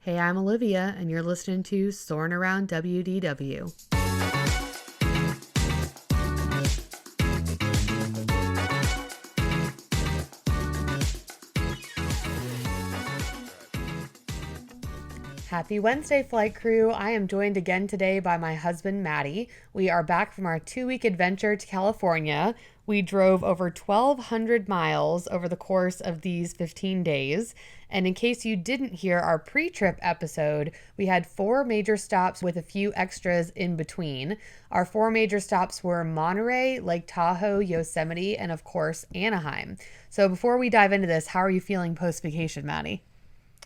Hey, I'm Olivia, and you're listening to Soarin' Around WDW. Happy Wednesday, flight crew. I am joined again today by my husband, Maddie. We are back from our 2-week adventure to California. We drove over 1,200 miles over the course of these 15 days. And in case you didn't hear our pre-trip episode, we had 4 major stops with a few extras in between. Our 4 major stops were Monterey, Lake Tahoe, Yosemite, and of course, Anaheim. So before we dive into this, how are you feeling post-vacation, Maddie?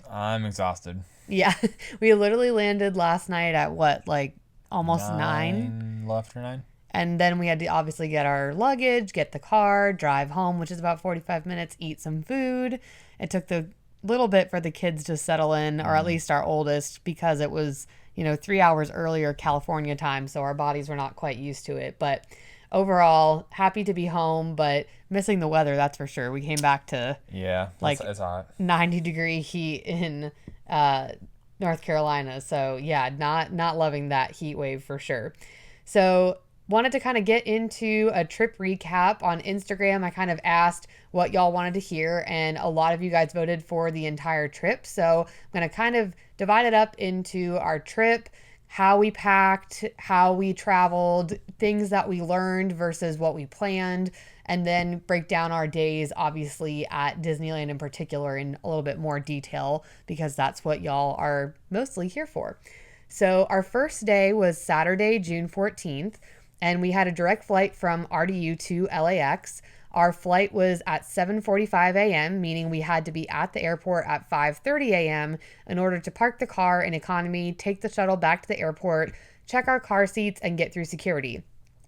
I'm exhausted. Yeah, we literally landed last night at what, like almost 9? Left or 9? And then we had to obviously get our luggage, get the car, drive home, which is about 45 minutes, eat some food. It took the little bit for the kids to settle in, or at least our oldest, because it was, 3 hours earlier California time, so our bodies were not quite used to it. But overall, happy to be home, but missing the weather, that's for sure. We came back to it's hot. 90-degree heat in North Carolina. So yeah, not loving that heat wave for sure. So wanted to kind of get into a trip recap on Instagram. I kind of asked what y'all wanted to hear, and a lot of you guys voted for the entire trip. So I'm going to kind of divide it up into our trip, how we packed, how we traveled, things that we learned versus what we planned, and then break down our days, obviously, at Disneyland in particular in a little bit more detail, because that's what y'all are mostly here for. So our first day was Saturday, June 14th, and we had a direct flight from RDU to LAX. Our flight was at 7:45 a.m., meaning we had to be at the airport at 5:30 a.m. in order to park the car in economy, take the shuttle back to the airport, check our car seats, and get through security.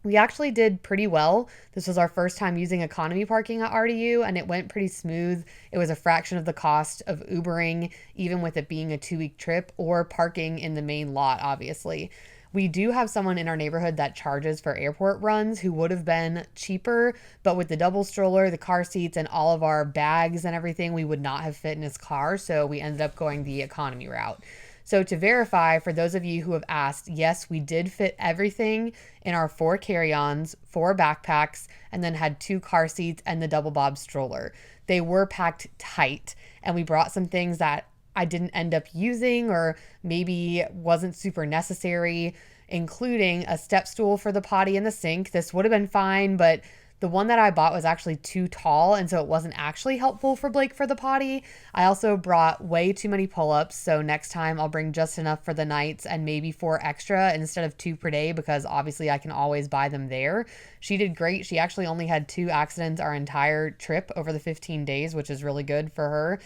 We actually did pretty well. This was our first time using economy parking at RDU, and it went pretty smooth. It was a fraction of the cost of Ubering, even with it being a 2-week trip, or parking in the main lot, obviously. We do have someone in our neighborhood that charges for airport runs who would have been cheaper, but with the double stroller, the car seats, and all of our bags and everything, we would not have fit in his car, so we ended up going the economy route. So to verify, for those of you who have asked, yes, we did fit everything in our 4 carry-ons, 4 backpacks, and then had 2 car seats and the double bob stroller. They were packed tight, and we brought some things that I didn't end up using or maybe wasn't super necessary, including a step stool for the potty and the sink. This would have been fine, but the one that I bought was actually too tall, and so it wasn't actually helpful for Blake for the potty. I also brought way too many pull-ups, so next time I'll bring just enough for the nights and maybe 4 extra instead of 2 per day, because obviously I can always buy them there. She did great. She actually only had 2 accidents our entire trip over the 15 days, which is really good for her.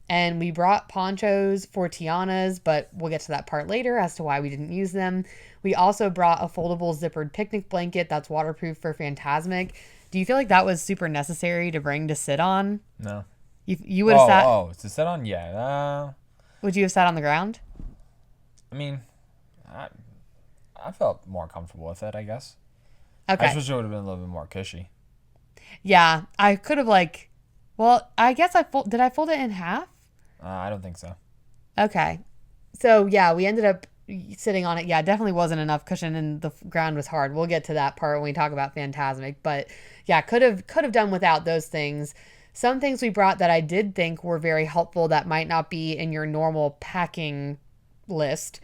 And we brought ponchos for Tiana's, but we'll get to that part later as to why we didn't use them. We also brought a foldable zippered picnic blanket that's waterproof for Fantasmic. Do you feel like that was super necessary to bring to sit on? No. You would have sat... Oh, to sit on? Yeah. Would you have sat on the ground? I mean, I felt more comfortable with it, I guess. Okay. I just wish it would have been a little bit more cushy. Yeah, I could have well, I guess did I fold it in half? I don't think so. Okay. So, yeah, we ended up sitting on it. Yeah, definitely wasn't enough cushion, and the ground was hard. We'll get to that part when we talk about Fantasmic. But, yeah, could have done without those things. Some things we brought that I did think were very helpful that might not be in your normal packing list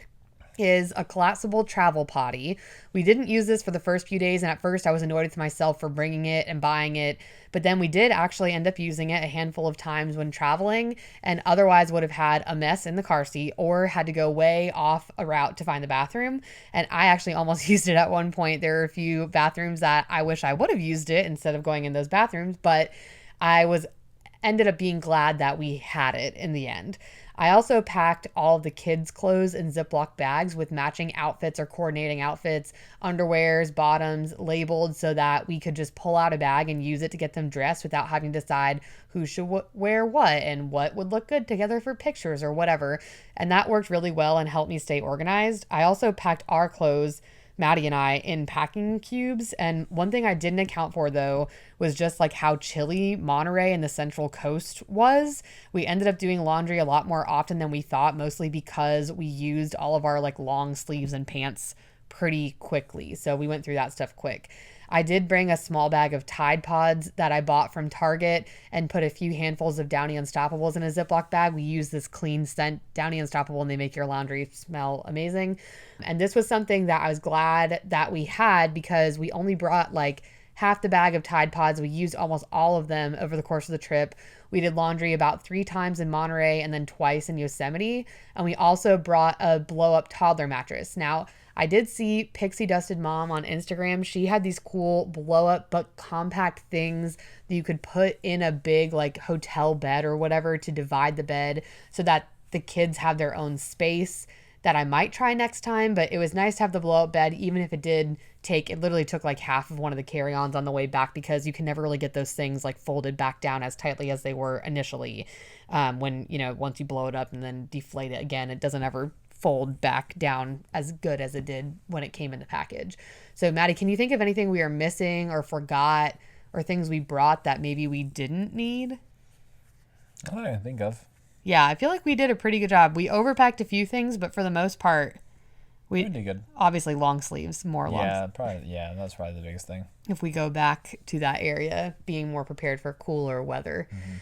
is a collapsible travel potty. We didn't use this for the first few days, and at first I was annoyed with myself for bringing it and buying it, but then we did actually end up using it a handful of times when traveling, and otherwise would have had a mess in the car seat or had to go way off a route to find the bathroom. And I actually almost used it at one point. There are a few bathrooms that I wish I would have used it instead of going in those bathrooms, but ended up being glad that we had it in the end. I also packed all of the kids' clothes in Ziploc bags with matching outfits or coordinating outfits, underwears, bottoms, labeled so that we could just pull out a bag and use it to get them dressed without having to decide who should wear what and what would look good together for pictures or whatever. And that worked really well and helped me stay organized. I also packed our clothes Maddie and I, in packing cubes. And one thing I didn't account for, though, was just like how chilly Monterey and the Central Coast was. We ended up doing laundry a lot more often than we thought, mostly because we used all of our like long sleeves and pants pretty quickly. So we went through that stuff quick. I did bring a small bag of Tide Pods that I bought from Target and put a few handfuls of Downy Unstoppables in a Ziploc bag. We use this clean scent Downy Unstoppable and they make your laundry smell amazing. And this was something that I was glad that we had because we only brought like half the bag of Tide Pods. We used almost all of them over the course of the trip. We did laundry about 3 times in Monterey and then twice in Yosemite. And we also brought a blow up toddler mattress. Now, I did see Pixie Dusted Mom on Instagram. She had these cool blow up but compact things that you could put in a big like hotel bed or whatever to divide the bed so that the kids have their own space. That I might try next time, but it was nice to have the blow up bed, even if it literally took like half of one of the carry-ons on the way back because you can never really get those things like folded back down as tightly as they were initially. When, once you blow it up and then deflate it again, it doesn't ever fold back down as good as it did when it came in the package. So Maddie, can you think of anything we are missing or forgot or things we brought that maybe we didn't need? I don't even think of. Yeah, I feel like we did a pretty good job. We overpacked a few things, but for the most part, we did good. Obviously long sleeves, more long. Yeah, that's probably the biggest thing. If we go back to that area, being more prepared for cooler weather. Mm-hmm.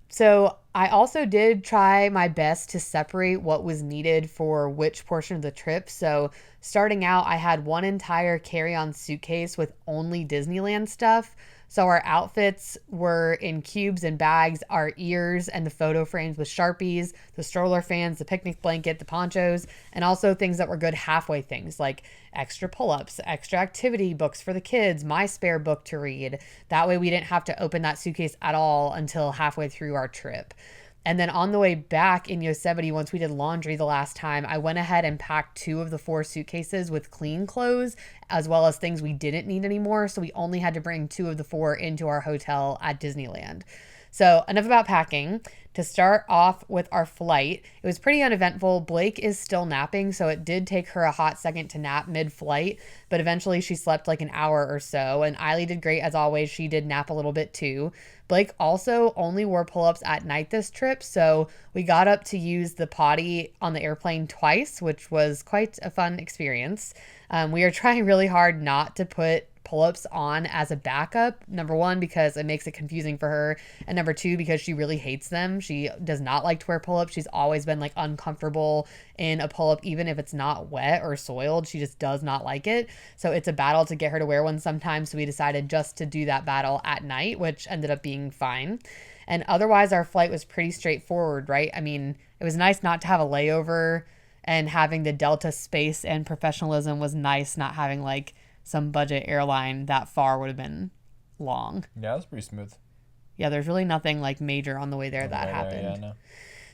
So I also did try my best to separate what was needed for which portion of the trip. So starting out, I had one entire carry-on suitcase with only Disneyland stuff. So our outfits were in cubes and bags, our ears and the photo frames with Sharpies, the stroller fans, the picnic blanket, the ponchos, and also things that were good halfway things like extra pull-ups, extra activity books for the kids, my spare book to read. That way we didn't have to open that suitcase at all until halfway through our trip. And then on the way back in Yosemite, once we did laundry the last time, I went ahead and packed 2 of the 4 suitcases with clean clothes, as well as things we didn't need anymore. So we only had to bring 2 of the 4 into our hotel at Disneyland. So enough about packing. To start off with our flight, it was pretty uneventful. Blake is still napping, so it did take her a hot second to nap mid-flight, but eventually she slept like an hour or so, and Eiley did great as always. She did nap a little bit too. Blake also only wore pull-ups at night this trip, so we got up to use the potty on the airplane twice, which was quite a fun experience. We are trying really hard not to put pull-ups on as a backup. Number 1, because it makes it confusing for her, and number 2, because she really hates them. She does not like to wear pull-ups. She's always been like uncomfortable in a pull-up, even if it's not wet or soiled. She just does not like it. So it's a battle to get her to wear one sometimes. So we decided just to do that battle at night, which ended up being fine. And otherwise our flight was pretty straightforward, right? I mean, it was nice not to have a layover, and having the Delta space and professionalism was nice. Not having like some budget airline that far would have been long. Yeah, it was pretty smooth. Yeah, there's really nothing like major on the way there that happened. Yeah, no.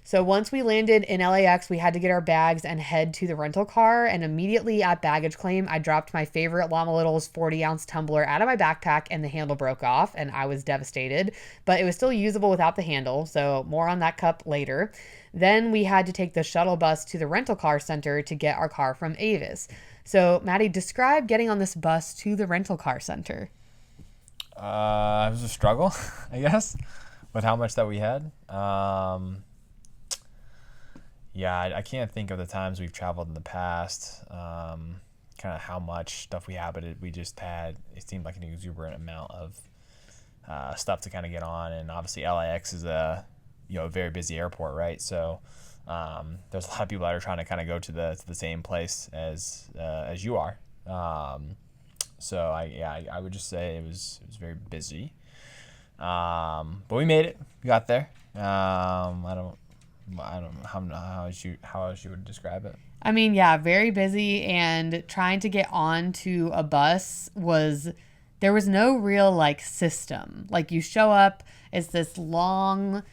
So once we landed in LAX, we had to get our bags and head to the rental car. And immediately at baggage claim, I dropped my favorite Llama Littles 40-ounce tumbler out of my backpack and the handle broke off, and I was devastated. But it was still usable without the handle, so more on that cup later. Then we had to take the shuttle bus to the rental car center to get our car from Avis. So, Maddie, describe getting on this bus to the rental car center. It was a struggle, I guess, with how much that we had. Yeah, I can't think of the times we've traveled in the past, kind of how much stuff we had, but we just had, it seemed like an exuberant amount of stuff to kind of get on. And obviously LAX is a very busy airport, right? So there's a lot of people that are trying to kind of go to the same place as you are. So I would just say it was very busy. But we made it. We got there. I don't know how else you would describe it. I mean, yeah, very busy, and trying to get onto a bus there was no real like system. Like you show up, it's this long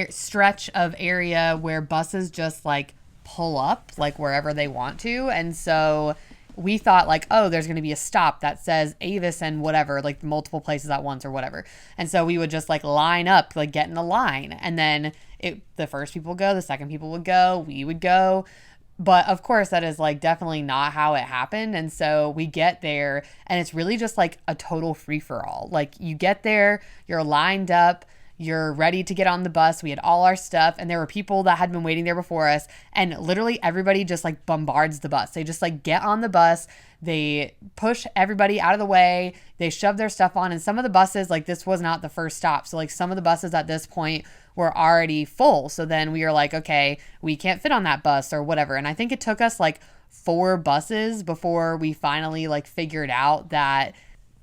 stretch of area where buses just like pull up like wherever they want to. And so we thought like, oh, there's going to be a stop that says Avis and whatever, like multiple places at once or whatever. And so we would just like line up, like get in a line. And then the first people would go, the second people would go, we would go. But of course, that is like definitely not how it happened. And so we get there and it's really just like a total free for all. Like you get there, you're lined up, you're ready to get on the bus. We had all our stuff and there were people that had been waiting there before us. And literally everybody just like bombards the bus. They just like get on the bus. They push everybody out of the way. They shove their stuff on. And some of the buses, like this was not the first stop. So like some of the buses at this point were already full. So then we were like, okay, we can't fit on that bus or whatever. And I think it took us like 4 buses before we finally like figured out that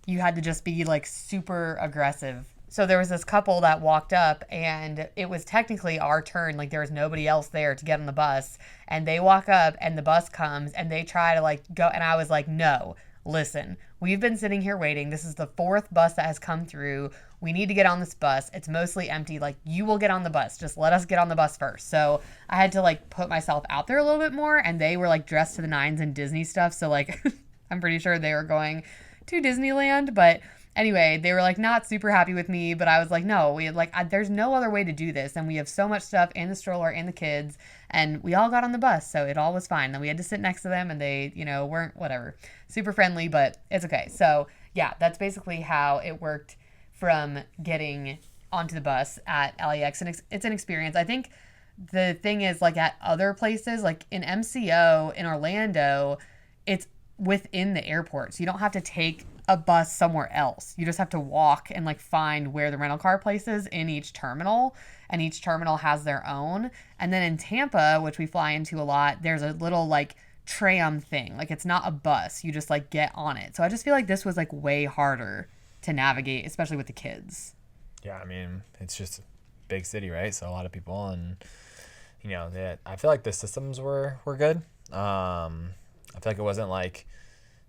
you had to just be like super aggressive. So there was this couple that walked up and it was technically our turn. Like there was nobody else there to get on the bus. And they walk up and the bus comes and they try to like go. And I was like, no, listen, we've been sitting here waiting. This is the 4th bus that has come through. We need to get on this bus. It's mostly empty. Like you will get on the bus. Just let us get on the bus first. So I had to like put myself out there a little bit more. And they were like dressed to the nines in Disney stuff. So like I'm pretty sure they were going to Disneyland. But anyway, they were like not super happy with me, but I was like, no, we had like, there's no other way to do this. And we have so much stuff in the stroller and the kids and we all got on the bus. So it all was fine. Then we had to sit next to them and they, you know, weren't whatever, super friendly, but it's okay. So yeah, that's basically how it worked from getting onto the bus at LAX. And it's an experience. I think the thing is like at other places, like in MCO in Orlando, it's within the airport. So you don't have to take a bus somewhere else. You just have to walk and like find where the rental car place is in each terminal, and each terminal has their own. And then in Tampa, which we fly into a lot, there's a little like tram thing. Like it's not a bus. You just like get on it. So I just feel like this was like way harder to navigate, especially with the kids. Yeah, I mean, it's just a big city, right? So a lot of people, and you know, I feel like the systems were good. I feel like it wasn't like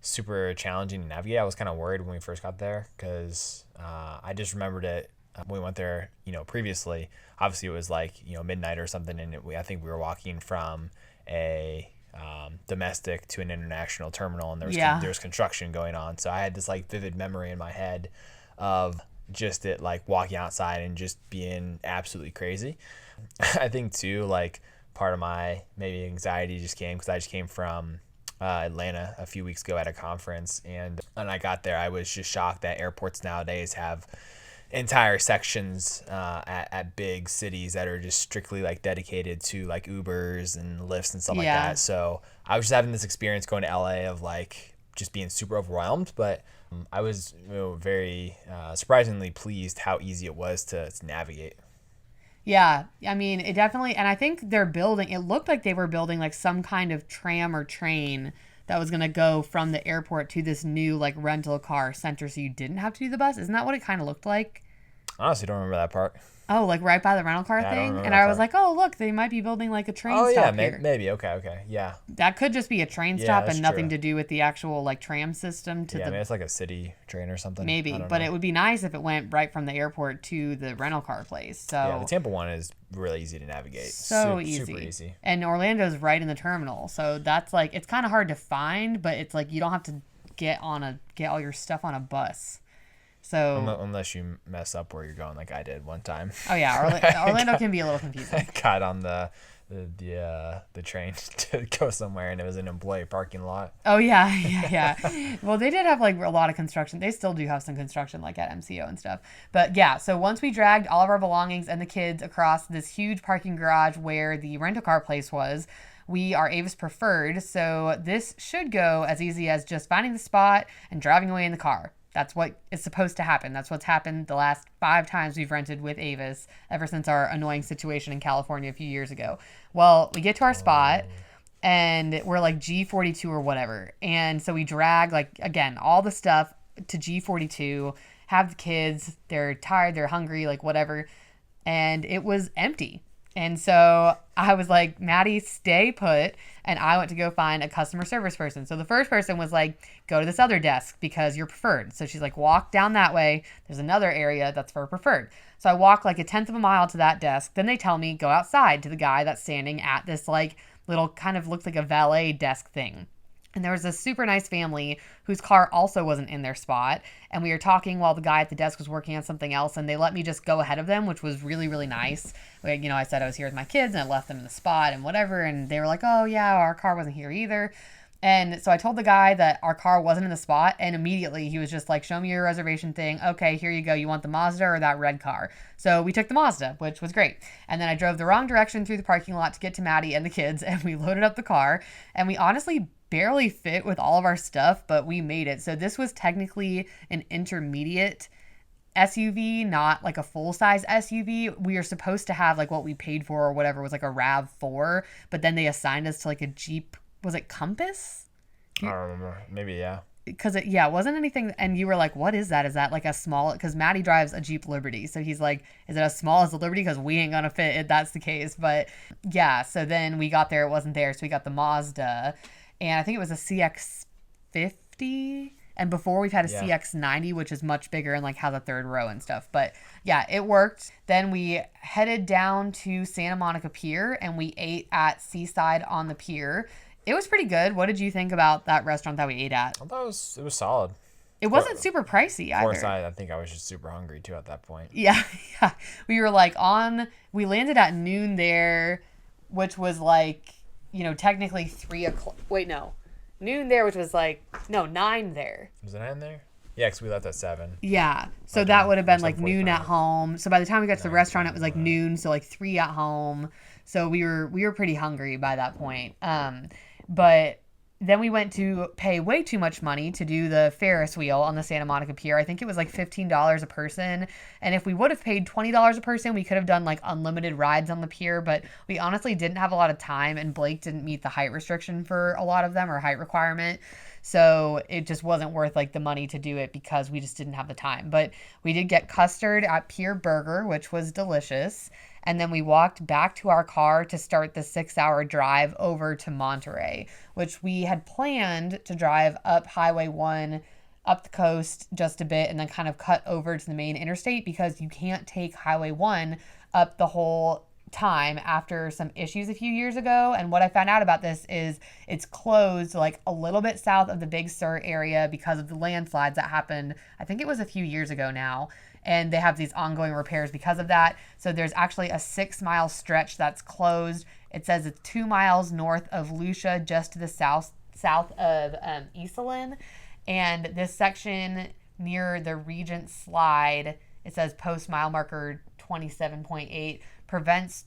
super challenging to navigate. I was kind of worried when we first got there because I just remembered it when we went there, you know, previously. Obviously, it was like, you know, midnight or something, and I think we were walking from a domestic to an international terminal, and there was construction going on. So I had this like vivid memory in my head of just it like walking outside and just being absolutely crazy. I think too, like part of my maybe anxiety just came because I just came from Atlanta a few weeks ago at a conference, and when I got there I was just shocked that airports nowadays have entire sections at big cities that are just strictly like dedicated to like Ubers and Lyfts and stuff like that. So I was just having this experience going to LA of like just being super overwhelmed, but I was, you know, very surprisingly pleased how easy it was to navigate. Yeah, I mean, it definitely, and I think it looked like they were building like some kind of tram or train that was going to go from the airport to this new like rental car center so you didn't have to do the bus. Isn't that what it kind of looked like? I honestly don't remember that part. Oh, like right by the rental car thing? And I was like, oh, look, they might be building like a train stop here. Maybe. Okay. Yeah. That could just be a train stop and nothing to do with the actual like tram system. I mean, it's like a city train or something. Maybe, but it would be nice if it went right from the airport to the rental car place. So yeah, the Tampa one is really easy to navigate. So super easy. And Orlando's right in the terminal. So that's like, it's kind of hard to find, but it's like you don't have to get all your stuff on a bus. So unless you mess up where you're going, like I did one time. Oh yeah, Orlando can be a little confusing. I got on the train to go somewhere, and it was an employee parking lot. Oh yeah. Well, they did have like a lot of construction. They still do have some construction, like at MCO and stuff. But yeah, so once we dragged all of our belongings and the kids across this huge parking garage where the rental car place was, we are Avis preferred. So this should go as easy as just finding the spot and driving away in the car. That's what is supposed to happen. That's what's happened the last 5 times we've rented with Avis ever since our annoying situation in California a few years ago. Well, we get to our spot and we're like G42 or whatever. And so we drag like, again, all the stuff to G42, have the kids, they're tired, they're hungry, like whatever. And it was empty. And so I was like, Maddie, stay put. And I went to go find a customer service person. So the first person was like, go to this other desk because you're preferred. So she's like, walk down that way. There's another area that's for preferred. So I walk like 1/10 of a mile to that desk. Then they tell me, go outside to the guy that's standing at this like little kind of looks like a valet desk thing. And there was this super nice family whose car also wasn't in their spot. And we were talking while the guy at the desk was working on something else. And they let me just go ahead of them, which was really, really nice. Like, you know, I said I was here with my kids and I left them in the spot and whatever. And they were like, oh, yeah, our car wasn't here either. And so I told the guy that our car wasn't in the spot. And immediately he was just like, show me your reservation thing. Okay, here you go. You want the Mazda or that red car? So we took the Mazda, which was great. And then I drove the wrong direction through the parking lot to get to Maddie and the kids. And we loaded up the car. And we honestly barely fit with all of our stuff, but we made it. So this was technically an intermediate SUV, not like a full-size SUV. We are supposed to have like what we paid for or whatever was like a RAV4, but then they assigned us to like a Jeep. Was it Compass? I don't remember. Maybe, yeah. Because it wasn't anything. And you were like, what is that? Is that like a small? Because Maddie drives a Jeep Liberty. So he's like, is it as small as the Liberty? Because we ain't going to fit if that's the case. But yeah, so then we got there. It wasn't there. So we got the Mazda. And I think it was a CX-50. And before we've had a CX-90, which is much bigger and like has a third row and stuff. But yeah, it worked. Then we headed down to Santa Monica Pier and we ate at Seaside on the pier. It was pretty good. What did you think about that restaurant that we ate at? I thought it was solid. It wasn't super pricey either. Of course, I think I was just super hungry too at that point. Yeah. We were like we landed at noon there, which was like, you know, technically 3 o'clock. Wait, no. Noon there, which was like, no, 9 there. Was it 9 there? Yeah, because we left at 7. Yeah. So okay. That would have been like noon at home. So by the time we got to the restaurant, it was like noon. So like 3 at home. So we were pretty hungry by that point. But then we went to pay way too much money to do the Ferris wheel on the Santa Monica Pier. I think it was like $15 a person. And if we would have paid $20 a person, we could have done like unlimited rides on the pier. But we honestly didn't have a lot of time and Blake didn't meet the height restriction for a lot of them or height requirement. So it just wasn't worth like the money to do it because we just didn't have the time. But we did get custard at Pier Burger, which was delicious. And then we walked back to our car to start the 6-hour drive over to Monterey, which we had planned to drive up Highway 1, up the coast just a bit, and then kind of cut over to the main interstate because you can't take Highway 1 up the whole time after some issues a few years ago. And what I found out about this is it's closed like a little bit south of the Big Sur area because of the landslides that happened. I think it was a few years ago now. And they have these ongoing repairs because of that. So there's actually a 6-mile stretch that's closed. It says it's 2 miles north of Lucia, just to the south of Iselin. And this section near the Regent Slide, it says post mile marker 27.8, prevents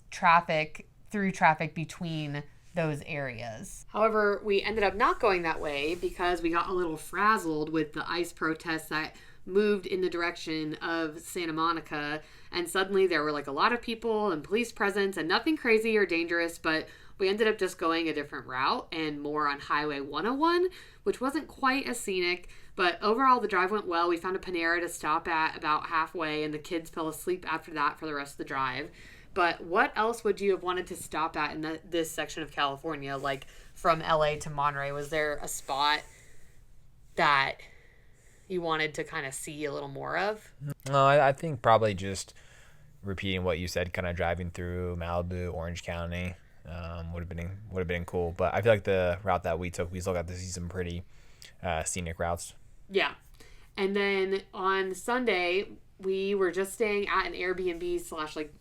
through traffic between those areas. However, we ended up not going that way because we got a little frazzled with the ICE protests that moved in the direction of Santa Monica, and suddenly there were like a lot of people and police presence and nothing crazy or dangerous, but we ended up just going a different route and more on Highway 101, which wasn't quite as scenic, but overall the drive went well. We found a Panera to stop at about halfway and the kids fell asleep after that for the rest of the drive. But what else would you have wanted to stop at in this section of California, like from LA to Monterey? Was there a spot that you wanted to kind of see a little more of? No, I think probably just repeating what you said, kind of driving through Malibu, Orange County, would have been cool. But I feel like the route that we took, we still got to see some pretty scenic routes. Yeah. And then on Sunday, we were just staying at an Airbnb / like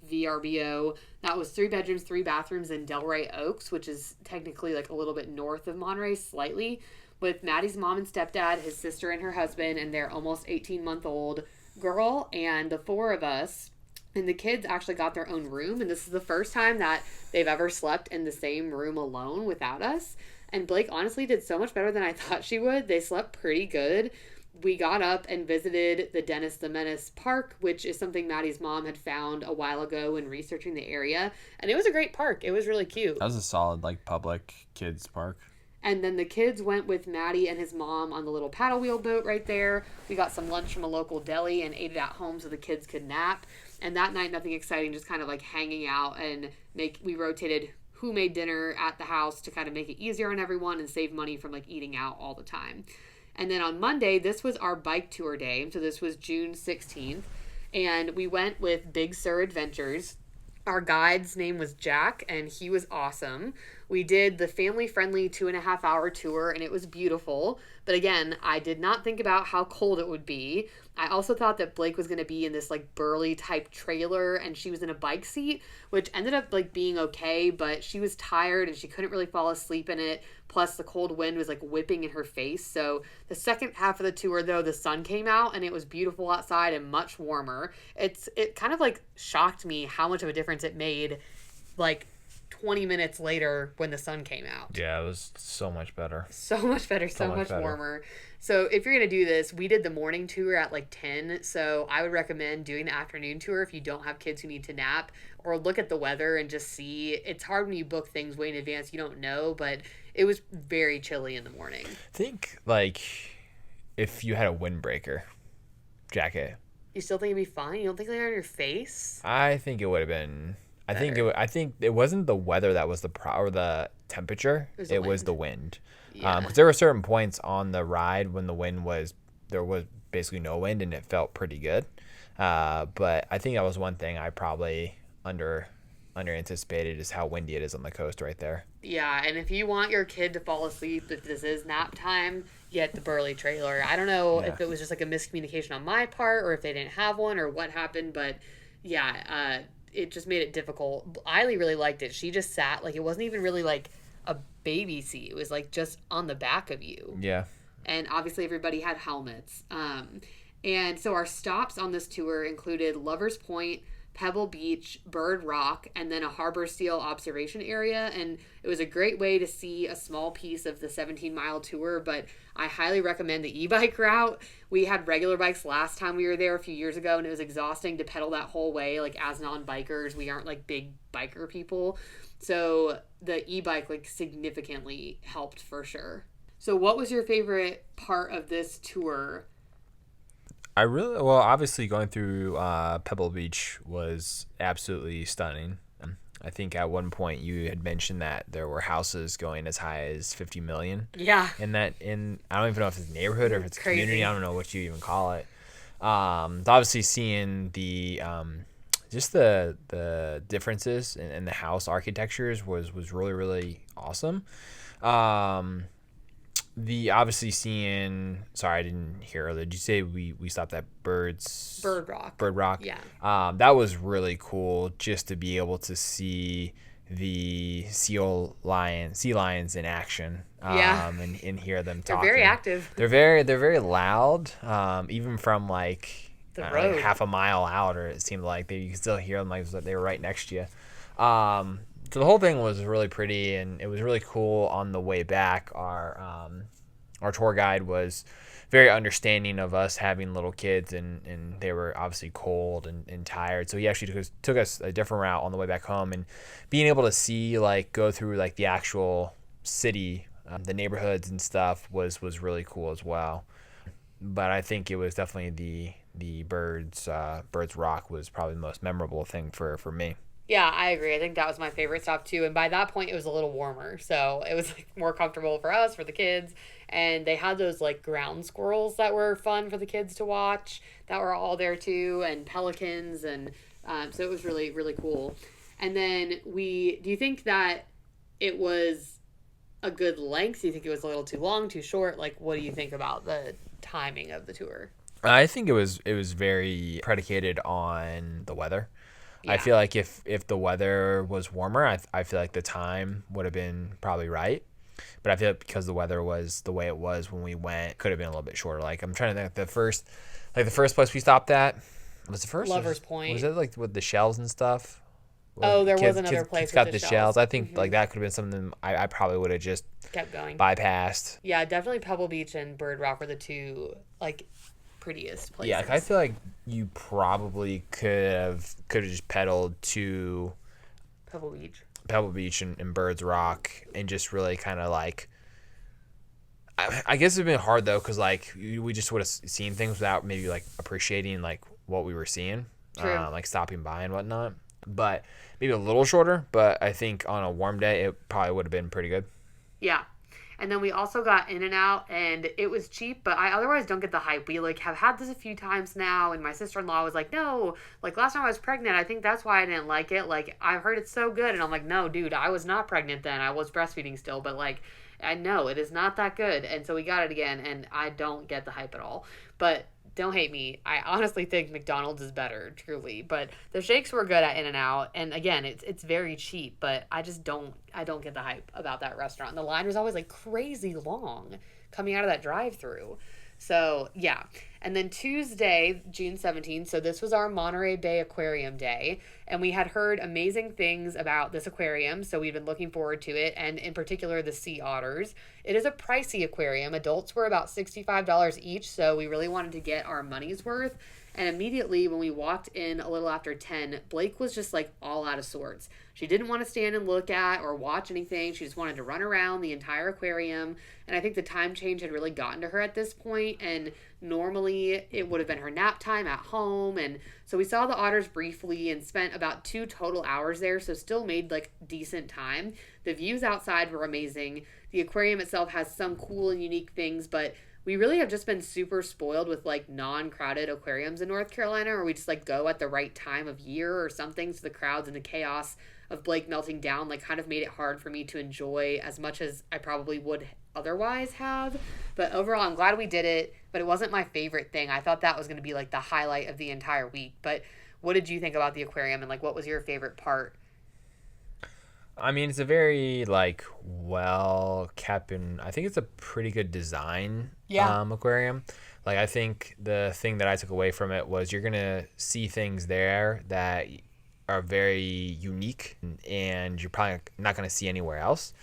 VRBO that was 3 bedrooms, 3 bathrooms in Delray Oaks, which is technically like a little bit north of Monterey, slightly, with Maddie's mom and stepdad, his sister and her husband, and their almost 18-month-old girl, and the 4 of us. And the kids actually got their own room, and this is the first time that they've ever slept in the same room alone without us. And Blake honestly did so much better than I thought she would. They slept pretty good. We got up and visited the Dennis the Menace Park, which is something Maddie's mom had found a while ago when researching the area. And it was a great park. It was really cute. That was a solid, like, public kids park. And then the kids went with Maddie and his mom on the little paddle wheel boat right there. We got some lunch from a local deli and ate it at home so the kids could nap. And that night, nothing exciting, just kind of like hanging out and we rotated who made dinner at the house to kind of make it easier on everyone and save money from like eating out all the time. And then on Monday, this was our bike tour day. So this was June 16th. And we went with Big Sur Adventures. Our guide's name was Jack, and he was awesome. We did the family-friendly 2.5 hour tour, and it was beautiful. But again, I did not think about how cold it would be. I also thought that Blake was going to be in this like burly type trailer, and she was in a bike seat, which ended up like being okay, but she was tired and she couldn't really fall asleep in it. Plus the cold wind was like whipping in her face. So the second half of the tour though, the sun came out and it was beautiful outside and much warmer. It kind of like shocked me how much of a difference it made like 20 minutes later when the sun came out. Yeah, it was so much better. So much better, so much better. warmer. So if you're going to do this, we did the morning tour at like 10. So I would recommend doing the afternoon tour if you don't have kids who need to nap, or look at the weather and just see. It's hard when you book things way in advance. You don't know, but it was very chilly in the morning. I think like if you had a windbreaker jacket. You still think it'd be fine? You don't think they're on your face? I think it would have been. Better. I think it wasn't the weather that was or the temperature. It was the wind. Yeah. Because there were certain points on the ride when there was basically no wind and it felt pretty good. But I think that was one thing I probably under anticipated is how windy it is on the coast right there. Yeah, and if you want your kid to fall asleep, if this is nap time, get the burly trailer. I don't know if it was just like a miscommunication on my part or if they didn't have one or what happened, but yeah, it just made it difficult. Eiley really liked it. She just sat, like, it wasn't even really like a baby seat. It was like just on the back of you. Yeah. And obviously everybody had helmets. And so our stops on this tour included Lovers Point, Pebble Beach, Bird Rock, and then a Harbor Seal observation area. And it was a great way to see a small piece of the 17-mile tour, but I highly recommend the e-bike route. We had regular bikes last time we were there a few years ago, and it was exhausting to pedal that whole way. Like, as non-bikers, we aren't like big biker people. So the e-bike like significantly helped for sure. So what was your favorite part of this tour? Obviously going through Pebble Beach was absolutely stunning. I think at one point you had mentioned that there were houses going as high as 50 million. Yeah. I don't even know if it's a neighborhood or if it's a community. I don't know what you even call it. Obviously seeing the just the differences in the house architectures was really, really awesome. Obviously seeing, sorry, I didn't hear earlier. Did you say we stopped at Bird Rock? Yeah. That was really cool just to be able to see the sea lions in action. And hear them talking. They're very active. They're very loud. Even from like the road, half a mile out, or it seemed like you could still hear them like they were right next to you. So the whole thing was really pretty, and it was really cool. On the way back, our tour guide was very understanding of us having little kids, and they were obviously cold and tired. So he actually took us a different route on the way back home, and being able to see go through the actual city, the neighborhoods and stuff was really cool as well. But I think it was definitely the Birds Rock was probably the most memorable thing for me. Yeah, I agree. I think that was my favorite stop too. And by that point, it was a little warmer. So it was more comfortable for us, for the kids. And they had those ground squirrels that were fun for the kids to watch that were all there too, and pelicans. And so it was really, really cool. And then do you think that it was a good length? Do you think it was a little too long, too short? What do you think about the timing of the tour? I think it was very predicated on the weather. Yeah. I feel like if the weather was warmer, I feel like the time would have been probably right. But I feel like because the weather was the way it was when we went, could have been a little bit shorter. I'm trying to think, the first place we stopped at was the first Lovers Point. Was it with the shells and stuff? There was another place. It's got the shells. I think that could have been something I probably would have just kept going, bypassed. Yeah, definitely Pebble Beach and Bird Rock were the two prettiest places. Yeah, I feel like you probably could have just pedaled to Pebble Beach and Birds Rock and just really kind of I guess it'd been hard though, because we just would have seen things without maybe appreciating what we were seeing. True. Stopping by and whatnot. But maybe a little shorter, but I think on a warm day it probably would have been pretty good. Yeah. And then we also got In-N-Out, and it was cheap, but I otherwise don't get the hype. We like have had this a few times now, and my sister-in-law was like, no, like last time I was pregnant, I think that's why I didn't like it. Like, I heard it's so good, and I'm like, no, dude, I was not pregnant then. I was breastfeeding still, but like, I know it is not that good. And so we got it again, and I don't get the hype at all. But don't hate me. I honestly think McDonald's is better, truly. But the shakes were good at In-N-Out, and again, it's very cheap. But I don't get the hype about that restaurant. The line was always like crazy long coming out of that drive-through. So yeah, and then Tuesday, June 17th. So this was our Monterey Bay Aquarium Day, and we had heard amazing things about this aquarium. So we've been looking forward to it, and in particular the sea otters. It is a pricey aquarium. Adults were about $65 each, so we really wanted to get our money's worth. And immediately when we walked in a little after 10, Blake was just like all out of sorts. She didn't want to stand and look at or watch anything. She just wanted to run around the entire aquarium. And I think the time change had really gotten to her at this point. And normally it would have been her nap time at home. And so we saw the otters briefly and spent about 2 total hours there. So still made like decent time. The views outside were amazing. The aquarium itself has some cool and unique things, but we really have just been super spoiled with like non-crowded aquariums in North Carolina, or we just like go at the right time of year or something. So the crowds and the chaos of Blake melting down like kind of made it hard for me to enjoy as much as I probably would otherwise have. But overall, I'm glad we did it, but it wasn't my favorite thing. I thought that was going to be like the highlight of the entire week. But what did you think about the aquarium, and like what was your favorite part? I mean, it's a very like well kept, and I think it's a pretty good design aquarium. Like, I think the thing that I took away from it was you're gonna see things there that are very unique, and you're probably not gonna see anywhere else.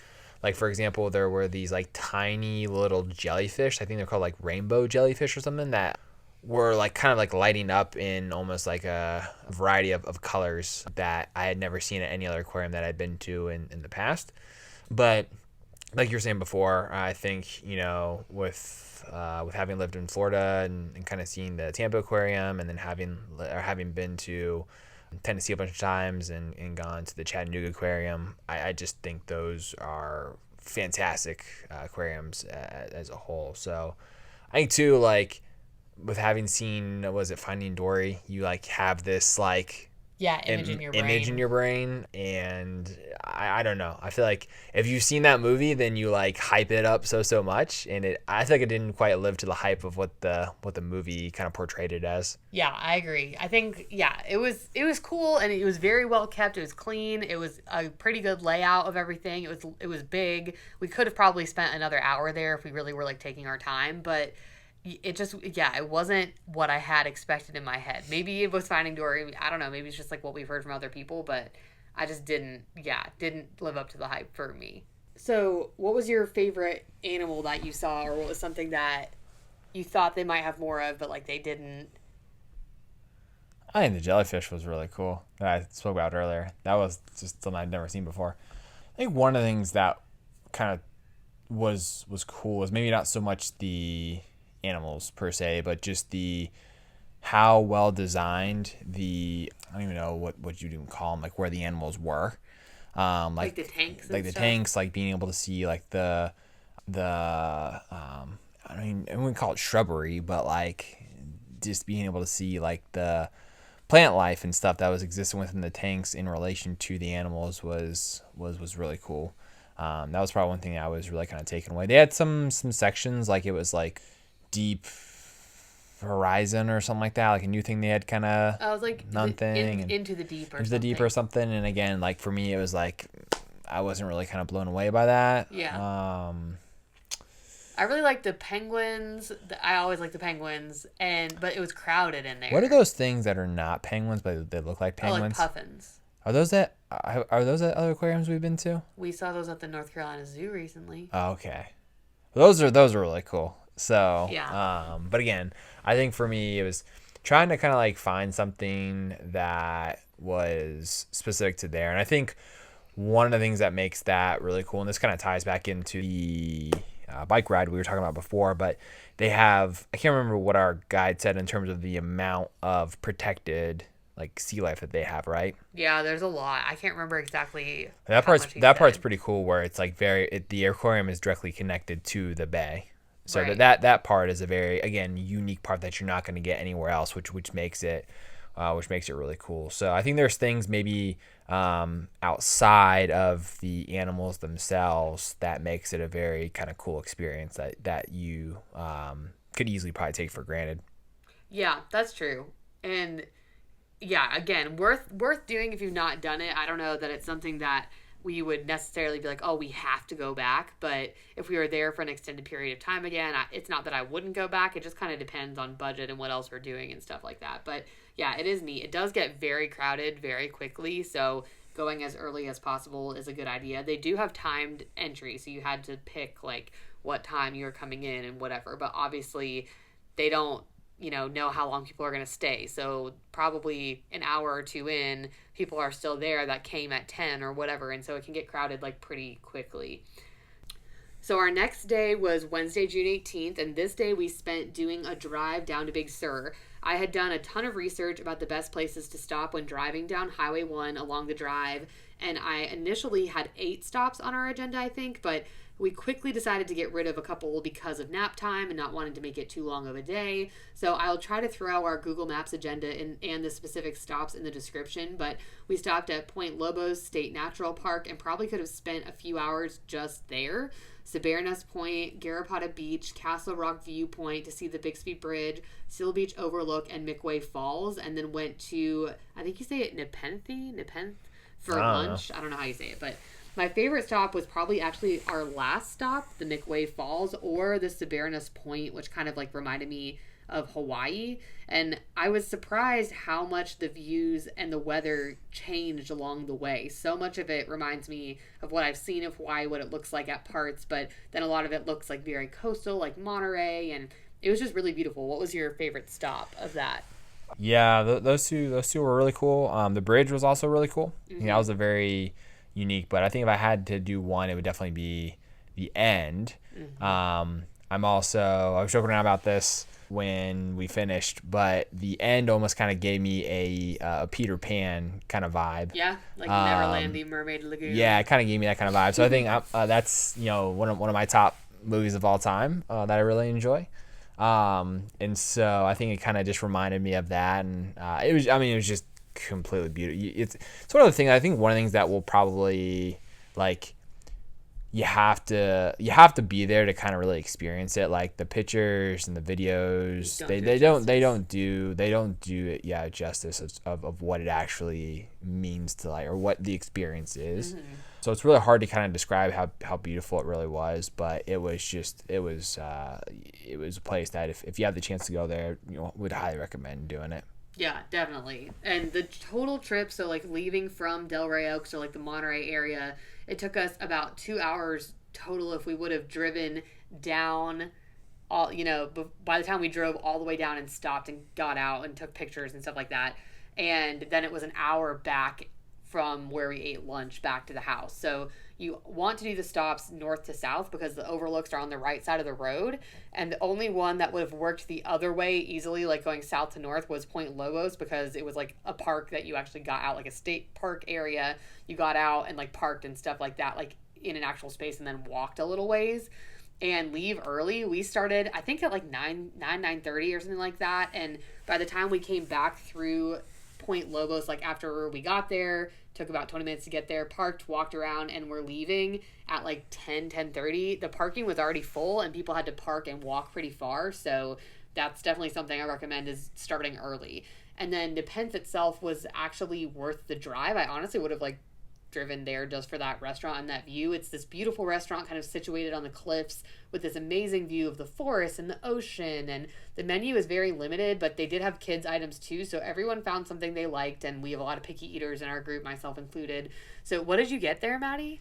Like, for example, there were these like tiny little jellyfish. I think they're called like rainbow jellyfish or something, that were like kind of like lighting up in almost like a variety of colors that I had never seen at any other aquarium that I'd been to in the past. But like you were saying before, I think, you know, with having lived in Florida and kind of seeing the Tampa Aquarium, and then having been to Tennessee a bunch of times and gone to the Chattanooga Aquarium, I just think those are fantastic aquariums as a whole. So I think too, like, with having seen, was it Finding Dory, you like have this like image in your brain, and I don't know, I feel like if you've seen that movie, then you like hype it up so much, and I feel like it didn't quite live to the hype of what the movie kind of portrayed it as. Yeah, I agree. I think it was cool, and it was very well kept. It was clean. It was a pretty good layout of everything. It was big. We could have probably spent another hour there if we really were like taking our time, but it just, it wasn't what I had expected in my head. Maybe it was Finding Dory. I don't know. Maybe it's just like what we've heard from other people, but I just didn't live up to the hype for me. So what was your favorite animal that you saw, or what was something that you thought they might have more of, but like they didn't? I think the jellyfish was really cool that I spoke about earlier. That was just something I'd never seen before. I think one of the things that kind of was cool was maybe not so much the animals per se, but just how well designed I don't even know what you'd even call them, like where the animals were, like the tanks, like the stuff. Tanks, like being able to see like the I wouldn't call it shrubbery, but like just being able to see like the plant life and stuff that was existing within the tanks in relation to the animals was really cool. That was probably one thing I was really kind of taken away. They had some sections, like it was like Deep Horizon or something like that, like a new thing they had kind of. I was like into the deep or something. And again, like for me, it was like I wasn't really kind of blown away by that. Yeah. I really like the penguins. I always like the penguins, but it was crowded in there. What are those things that are not penguins but they look like penguins? Oh, like puffins. Are those at other aquariums we've been to? We saw those at the North Carolina Zoo recently. Oh, okay. Those are really cool. So, yeah. But again, I think for me, it was trying to kind of like find something that was specific to there. And I think one of the things that makes that really cool, and this kind of ties back into the bike ride we were talking about before, but they have, I can't remember what our guide said in terms of the amount of protected like sea life that they have, right? Yeah, there's a lot. I can't remember exactly That how part's much he that part's said. pretty cool, where it's like the aquarium is directly connected to the bay, so Right. that part is a very, again, unique part that you're not going to get anywhere else, which makes it really cool. So I think there's things maybe outside of the animals themselves that makes it a very kind of cool experience that you could easily probably take for granted. Yeah, that's true. And yeah, again, worth doing if you've not done it. I don't know that it's something that we would necessarily be like, oh, we have to go back. But if we were there for an extended period of time again, it's not that I wouldn't go back. It just kind of depends on budget and what else we're doing and stuff like that. But yeah, it is neat. It does get very crowded very quickly. So going as early as possible is a good idea. They do have timed entry. So you had to pick like what time you were coming in and whatever. But obviously, they don't know how long people are going to stay. So probably an hour or two in, people are still there that came at 10 or whatever. And so it can get crowded like pretty quickly. So our next day was Wednesday, June 18th. And this day we spent doing a drive down to Big Sur. I had done a ton of research about the best places to stop when driving down Highway 1 along the drive. And I initially had 8 stops on our agenda, I think, but we quickly decided to get rid of a couple because of nap time and not wanting to make it too long of a day. So I'll try to throw our Google Maps agenda and the specific stops in the description. But we stopped at Point Lobos State Natural Park and probably could have spent a few hours just there. Sabernas Point, Garrapatta Beach, Castle Rock Viewpoint to see the Bixby Bridge, Seal Beach Overlook, and McWay Falls. And then went to, I think you say it Nepenthe for lunch. I don't know how you say it, but my favorite stop was probably actually our last stop, the McWay Falls, or the Sabernas Point, which kind of like reminded me of Hawaii. And I was surprised how much the views and the weather changed along the way. So much of it reminds me of what I've seen of Hawaii, what it looks like at parts, but then a lot of it looks like very coastal, like Monterey, and it was just really beautiful. What was your favorite stop of that? Yeah, those two were really cool. The bridge was also really cool. Mm-hmm. That was a very unique. But I think if I had to do one, it would definitely be the end. Mm-hmm. I was joking around about this when we finished, but the end almost kind of gave me a Peter Pan kind of vibe. Yeah, like Neverlandy Mermaid Lagoon. Yeah, it kind of gave me that kind of vibe. So I think that's one of my top movies of all time that I really enjoy. And so I think it kind of just reminded me of that, and it was just completely beautiful. It's sort of the thing. I think one of the things that will probably like you have to be there to kind of really experience it. Like the pictures and the videos, they don't do it justice of what it actually means to like, or what the experience is. Mm-hmm. So it's really hard to kind of describe how beautiful it really was, but it was a place that if you have the chance to go there, would highly recommend doing it. Yeah, definitely. And the total trip, so like leaving from Delray Oaks or like the Monterey area, it took us about 2 hours total if we would have driven down all, by the time we drove all the way down and stopped and got out and took pictures and stuff like that. And then it was an hour back from where we ate lunch back to the house. So you want to do the stops north to south because the overlooks are on the right side of the road. And the only one that would have worked the other way easily, like going south to north, was Point Lobos because it was like a park that you actually got out, like a state park area. You got out and like parked and stuff like that, like in an actual space, and then walked a little ways and leave early. We started, I think, at like 9:30 or something like that. And by the time we came back through Point Lobos, like after we got there, took about 20 minutes to get there, parked, walked around, and we're leaving at like 10:30. The parking was already full and people had to park and walk pretty far. So that's definitely something I recommend, is starting early. And then Nepenthe itself was actually worth the drive. I honestly would have like driven there just for that restaurant and that view. It's this beautiful restaurant kind of situated on the cliffs with this amazing view of the forest and the ocean, and the menu is very limited, but they did have kids items too, so everyone found something they liked, and we have a lot of picky eaters in our group, myself included. So what did you get there, Maddie?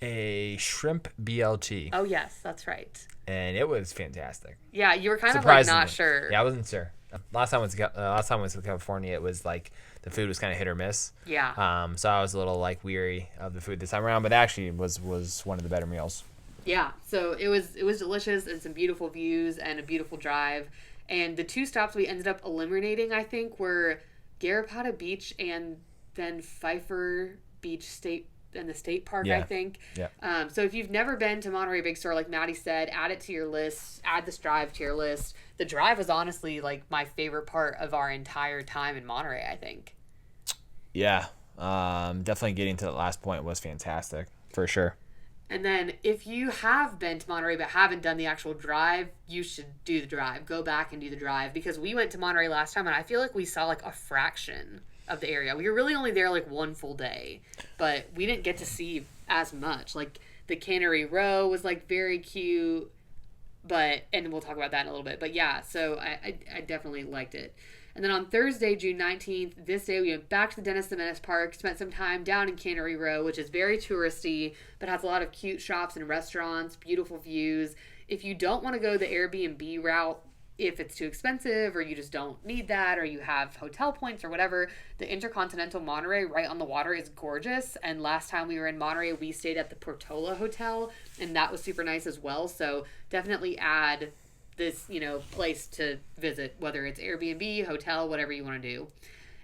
A shrimp BLT. Oh yes, that's right. And it was fantastic. Yeah, you were kind of like not sure. Yeah, I wasn't sure. Last time I went to California, it was like the food was kind of hit or miss. Yeah. So I was a little like weary of the food this time around, but actually was one of the better meals. Yeah. So it was delicious and some beautiful views and a beautiful drive. And the 2 stops we ended up eliminating, I think, were Garrapatta Beach and then Pfeiffer Beach State and the state park, I Yeah. think. Yeah. So if you've never been to Monterey Big Sur, like Maddie said, add it to your list. Add this drive to your list. The drive was honestly like my favorite part of our entire time in Monterey, I think. Yeah. Definitely getting to that last point was fantastic for sure. And then if you have been to Monterey but haven't done the actual drive, you should do the drive. Go back and do the drive, because we went to Monterey last time and I feel like we saw like a fraction of the area. We were really only there like one full day, but we didn't get to see as much. Like the Cannery Row was like very cute, and we'll talk about that in a little bit. But yeah, so I definitely liked it. And then on Thursday, June 19th, this day we went back to the Dennis the Menace Park, spent some time down in Cannery Row, which is very touristy, but has a lot of cute shops and restaurants, beautiful views. If you don't want to go the Airbnb route, if it's too expensive or you just don't need that or you have hotel points or whatever, the Intercontinental Monterey right on the water is gorgeous. And last time we were in Monterey, we stayed at the Portola Hotel, and that was super nice as well. So definitely add this, place to visit, whether it's Airbnb, hotel, whatever you want to do.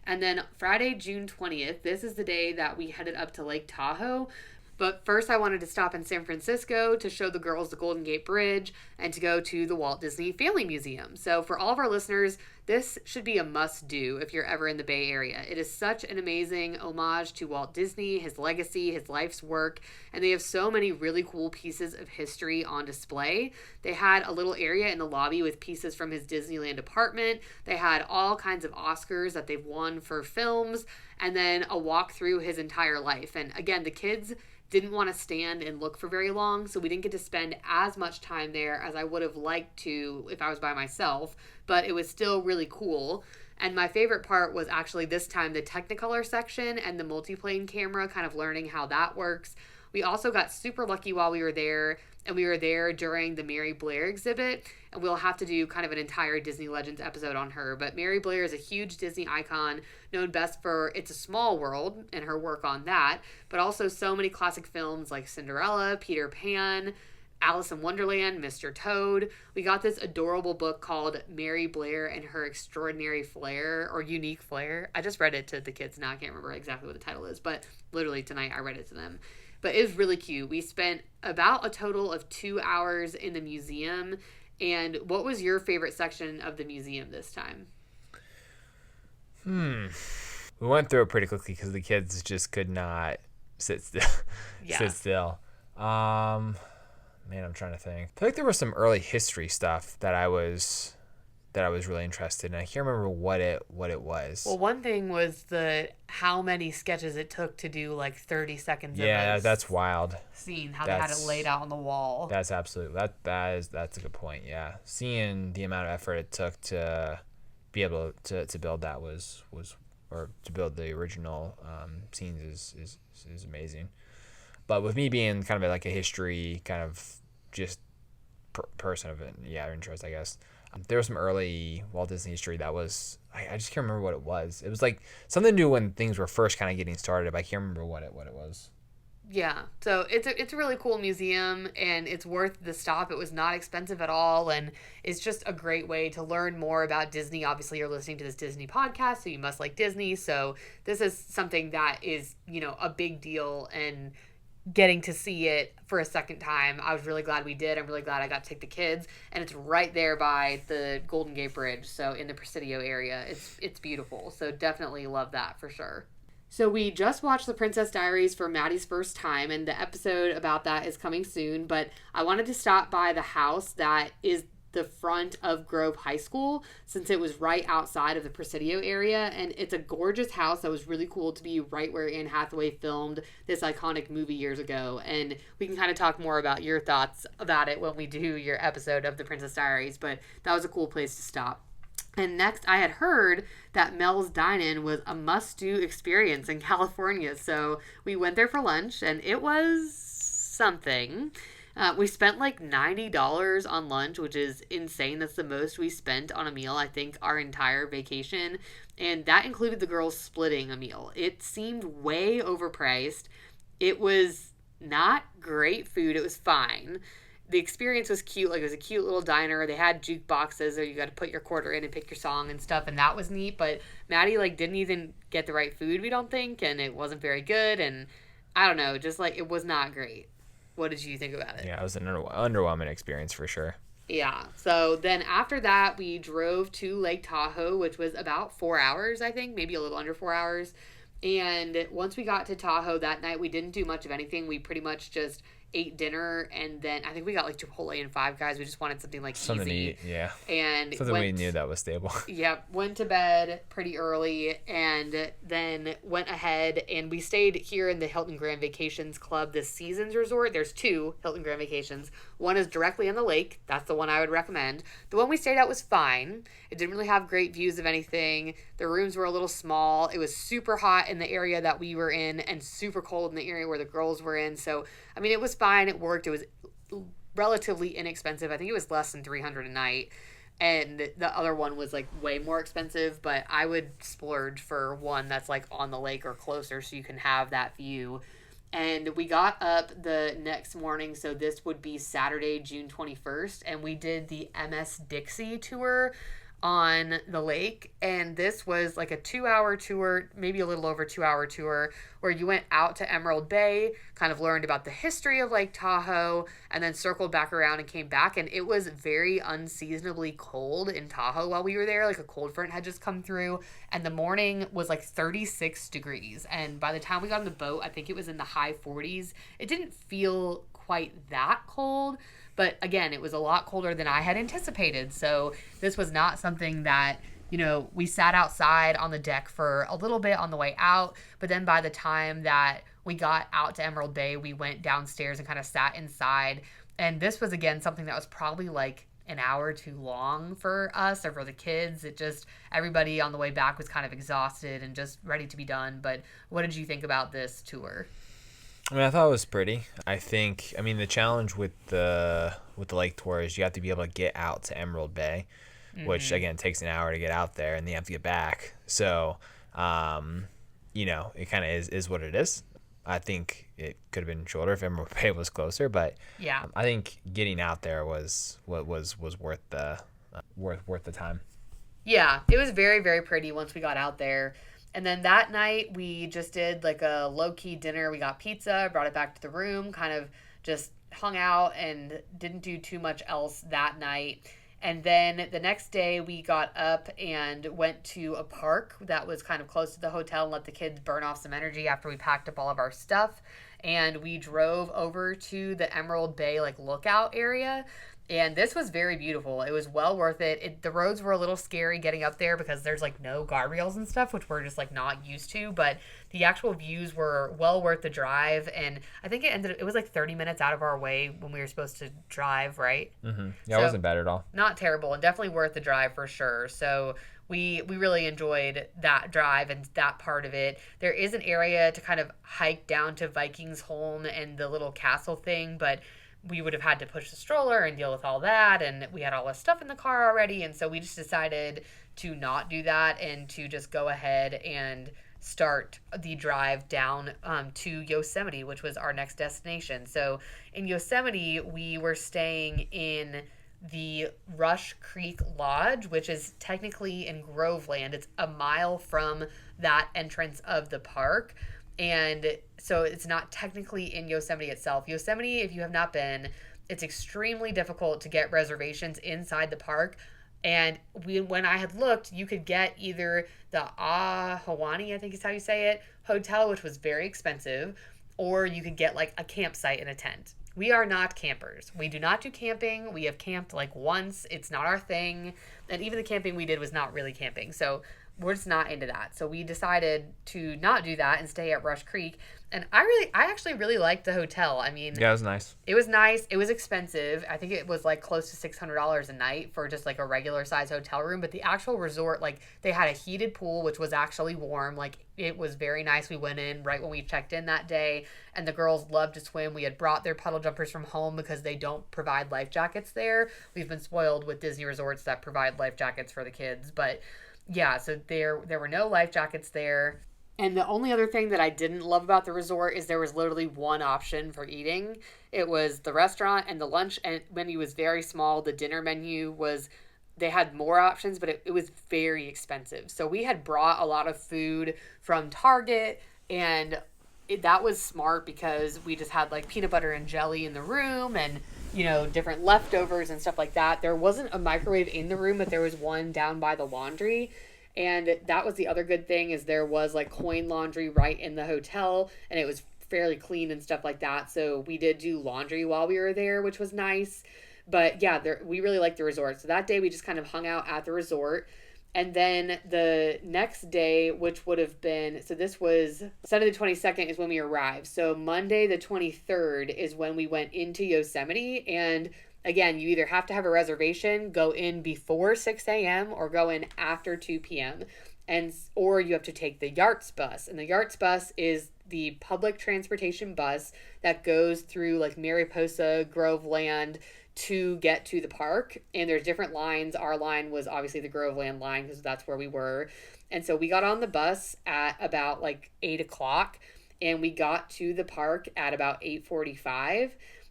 And then Friday, June 20th, this is the day that we headed up to Lake Tahoe. But first, I wanted to stop in San Francisco to show the girls the Golden Gate Bridge and to go to the Walt Disney Family Museum. So for all of our listeners, this should be a must-do if you're ever in the Bay Area. It is such an amazing homage to Walt Disney, his legacy, his life's work, and they have so many really cool pieces of history on display. They had a little area in the lobby with pieces from his Disneyland apartment. They had all kinds of Oscars that they've won for films, and then a walk through his entire life. And again, the kids didn't want to stand and look for very long, so we didn't get to spend as much time there as I would have liked to if I was by myself, but it was still really cool. And my favorite part was actually this time the Technicolor section and the multiplane camera, kind of learning how that works. We also got super lucky while we were there, and we were there during the Mary Blair exhibit, and we'll have to do kind of an entire Disney Legends episode on her. But Mary Blair is a huge Disney icon, known best for It's a Small World and her work on that, but also so many classic films like Cinderella, Peter Pan, Alice in Wonderland, Mr. Toad. We got this adorable book called Mary Blair and Her Extraordinary Flair, or Unique Flair. I just read it to the kids now. I can't remember exactly what the title is, but literally tonight I read it to them. But it was really cute. We spent about a total of 2 hours in the museum. And what was your favorite section of the museum this time? We went through it pretty quickly because the kids just could not sit still. Yeah. Sit still. Man, I'm trying to think. I feel like there was some early history stuff that I was really interested in. I can't remember what it was. Well, one thing was how many sketches it took to do like 30 seconds yeah, of that's wild. scene, how they had it laid out on the wall. That's absolutely that's a good point. Yeah, seeing the amount of effort it took to be able to build that was or to build the original scenes is amazing. But with me being kind of like a history kind of just person of it, interest, I guess. There was some early Walt Disney history that was I just can't remember what it was. It was like something to do when things were first kind of getting started, but I can't remember what it was. Yeah, so it's a really cool museum, and it's worth the stop. It was not expensive at all, and it's just a great way to learn more about Disney. Obviously, you're listening to this Disney podcast, so you must like Disney. So this is something that is, a big deal, and getting to see it for a second time, I was really glad we did. I'm really glad I got to take the kids, and it's right there by the Golden Gate Bridge, so in the Presidio area. It's beautiful, so definitely love that for sure. So we just watched The Princess Diaries for Maddie's first time, and the episode about that is coming soon, but I wanted to stop by the house that is the front of Grove High School, since it was right outside of the Presidio area, and it's a gorgeous house that was really cool to be right where Anne Hathaway filmed this iconic movie years ago. And we can kind of talk more about your thoughts about it when we do your episode of The Princess Diaries, but that was a cool place to stop. And next, I had heard that Mel's Dine-In was a must-do experience in California, so we went there for lunch, and it was something. We spent like $90 on lunch, which is insane. That's the most we spent on a meal, I think, our entire vacation. And that included the girls splitting a meal. It seemed way overpriced. It was not great food. It was fine. the experience was cute. Like, it was a cute little diner. They had jukeboxes, or you got to put your quarter in and pick your song and stuff, and that was neat. But Maddie, like, didn't even get the right food, we don't think, and it wasn't very good. And I don't know, just like, it was not great. What did you think about it? Yeah, it was an underwhelming experience for sure. Yeah. So then after that, we drove to Lake Tahoe, which was about 4 hours, I think, maybe a little under 4 hours. And once we got to Tahoe that night, we didn't do much of anything. We pretty much just ate dinner, and then I think we got like Chipotle and Five Guys. We just wanted something like Something easy. to eat, yeah. And something we knew that was stable. Yeah, went to bed pretty early, and then went ahead and we stayed here in the Hilton Grand Vacations Club, this Seasons Resort. There's two Hilton Grand Vacations. One is directly on the lake. That's the one I would recommend. The one we stayed at was fine. It didn't really have great views of anything. The rooms were a little small. It was super hot in the area that we were in and super cold in the area where the girls were in. So, I mean, it was fine. It worked. It was relatively inexpensive. I think it was less than $300 a night. And the other one was like way more expensive, but I would splurge for one that's like on the lake or closer so you can have that view. And we got up the next morning, so this would be Saturday, June 21st, and we did the MS Dixie tour on the lake. And this was like a 2-hour tour, maybe a little over 2-hour tour, where you went out to Emerald Bay, kind of learned about the history of Lake Tahoe, and then circled back around and came back. And it was very unseasonably cold in Tahoe while we were there. Like, a cold front had just come through, and the morning was like 36 degrees. And by the time we got on the boat, I think it was in the high 40s. It didn't feel quite that cold, but again, it was a lot colder than I had anticipated. So this was not something that, you know, we sat outside on the deck for a little bit on the way out. But then by the time that we got out to Emerald Bay, we went downstairs and kind of sat inside. And this was, again, something that was probably like an hour too long for us or for the kids. It just, everybody on the way back was kind of exhausted and just ready to be done. But what did you think about this tour? I mean, I thought it was pretty. I mean, the challenge with the lake tour is you have to be able to get out to Emerald Bay, which again takes an hour to get out there, and then you have to get back. So, you know, it kind of is what it is. I think it could have been shorter if Emerald Bay was closer, but yeah, I think getting out there was worth the time. Yeah, it was very, very pretty once we got out there. And then that night, we just did like a low-key dinner. We got pizza, brought it back to the room, kind of just hung out and didn't do too much else that night. And then the next day, we got up and went to a park that was kind of close to the hotel and let the kids burn off some energy after we packed up all of our stuff. And we drove over to the Emerald Bay like lookout area. And this was very beautiful. It was well worth it. The roads were a little scary getting up there because there's like no guardrails and stuff, which we're just like not used to. But the actual views were well worth the drive. And I think it was like 30 minutes out of our way when we were supposed to drive, right? Mm-hmm. Yeah, so, it wasn't bad at all. Not terrible, and definitely worth the drive for sure. So we really enjoyed that drive and that part of it. There is an area to kind of hike down to Viking's home and the little castle thing, but we would have had to push the stroller and deal with all that, and we had all this stuff in the car already, and so we just decided to not do that and to just go ahead and start the drive down to Yosemite, which was our next destination. So in Yosemite, we were staying in the Rush Creek Lodge, which is technically in Groveland. It's a mile from that entrance of the park. And so it's not technically in Yosemite itself. Yosemite, if you have not been, it's extremely difficult to get reservations inside the park. And when I had looked, you could get either the Ahwahnee, I think is how you say it, hotel, which was very expensive, or you could get like a campsite in a tent. We are not campers. We do not do camping. We have camped like once. It's not our thing. And even the camping we did was not really camping. So we're just not into that. So we decided to not do that and stay at Rush Creek. And I actually really liked the hotel. I mean, yeah, it was nice. It was nice. It was expensive. I think it was like close to $600 a night for just like a regular size hotel room. But the actual resort, like they had a heated pool, which was actually warm. Like it was very nice. We went in right when we checked in that day, and the girls loved to swim. We had brought their puddle jumpers from home because they don't provide life jackets there. We've been spoiled with Disney resorts that provide life jackets for the kids, but yeah, so there were no life jackets there. And the only other thing that I didn't love about the resort is there was literally one option for eating. It was the restaurant, and the lunch and menu was very small. The dinner menu was, they had more options, but it was very expensive. So we had brought a lot of food from Target, and that was smart because we just had like peanut butter and jelly in the room, and different leftovers and stuff like that. There wasn't a microwave in the room, but there was one down by the laundry. And that was the other good thing, is there was like coin laundry right in the hotel, and it was fairly clean and stuff like that. So we did do laundry while we were there, which was nice. But yeah, we really liked the resort. So that day we just kind of hung out at the resort. And then the next day, which would have been, so this was Sunday the 22nd is when we arrived. So Monday the 23rd is when we went into Yosemite. And again, you either have to have a reservation, go in before 6 a.m. or go in after 2 p.m. Or you have to take the Yarts bus. And the Yarts bus is the public transportation bus that goes through like Mariposa, Groveland, to get to the park. And there's different lines. Our line was obviously the Groveland line because that's where we were. And so we got on the bus at about like 8 o'clock, and we got to the park at about 8:45.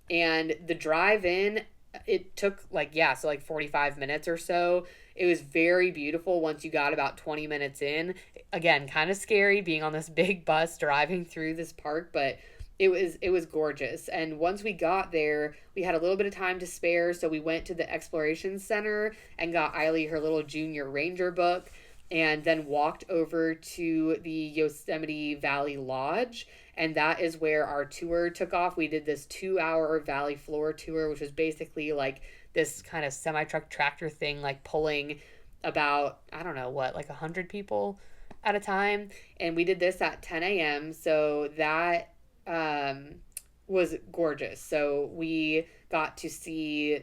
And the drive in, it took like 45 minutes or so. It was very beautiful once you got about 20 minutes in. Again, kind of scary being on this big bus driving through this park, but it was gorgeous. And once we got there, we had a little bit of time to spare, so we went to the Exploration Center and got Eiley her little Junior Ranger book, and then walked over to the Yosemite Valley Lodge, and that is where our tour took off. We did this 2-hour valley floor tour, which was basically like this kind of semi-truck tractor thing, like pulling about, I don't know what, like 100 people at a time. And we did this at 10 a.m. So that was gorgeous. So we got to see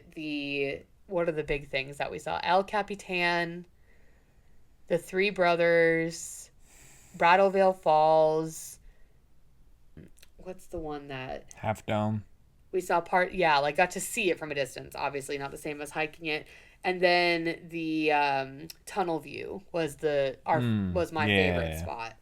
what are the big things that we saw? El Capitan, the Three Brothers, Brattleville Falls. What's the one that? Half Dome. We saw got to see it from a distance. Obviously not the same as hiking it. And then the tunnel view was was my favorite spot.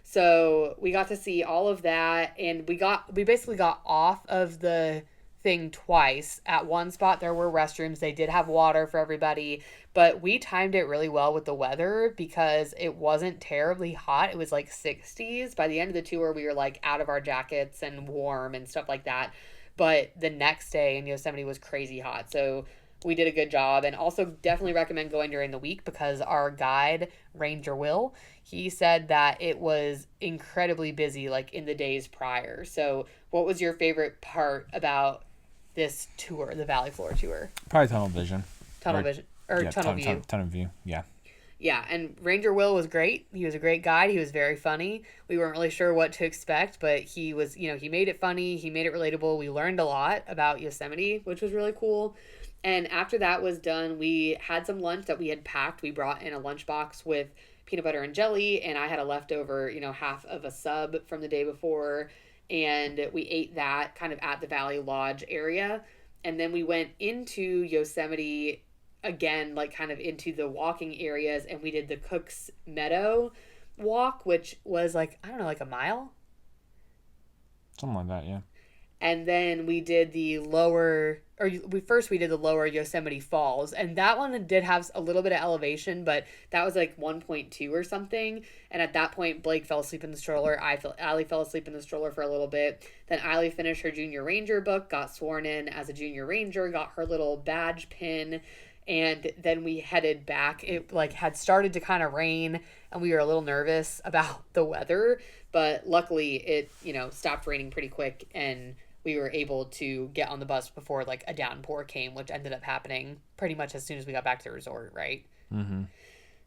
So we got to see all of that, and we basically got off of the thing twice. At one spot there were restrooms. They did have water for everybody, but we timed it really well with the weather because it wasn't terribly hot. It was like 60s. By the end of the tour, we were like out of our jackets and warm and stuff like that. But the next day in Yosemite was crazy hot. So we did a good job, and also definitely recommend going during the week because our guide, Ranger Will, he said that it was incredibly busy like in the days prior. So what was your favorite part about this tour, the Valley Floor tour? Probably tunnel vision. Tunnel view. Tunnel view, yeah. Yeah, and Ranger Will was great. He was a great guide. He was very funny. We weren't really sure what to expect, but he was, he made it funny. He made it relatable. We learned a lot about Yosemite, which was really cool. And after that was done, we had some lunch that we had packed. We brought in a lunchbox with peanut butter and jelly, and I had a leftover, half of a sub from the day before, and we ate that kind of at the Valley Lodge area. And then we went into Yosemite again, like kind of into the walking areas, and we did the Cook's Meadow walk, which was like, I don't know, like a mile? Something like that, yeah. And then we did we did the lower Yosemite Falls, and that one did have a little bit of elevation, but that was like 1.2 or something. And at that point, Blake fell asleep in the stroller. Eiley fell asleep in the stroller for a little bit. Then Eiley finished her Junior Ranger book, got sworn in as a Junior Ranger, got her little badge pin, and then we headed back. It like had started to kind of rain, and we were a little nervous about the weather, but luckily it, stopped raining pretty quick, and we were able to get on the bus before like a downpour came, which ended up happening pretty much as soon as we got back to the resort, right? Mm-hmm.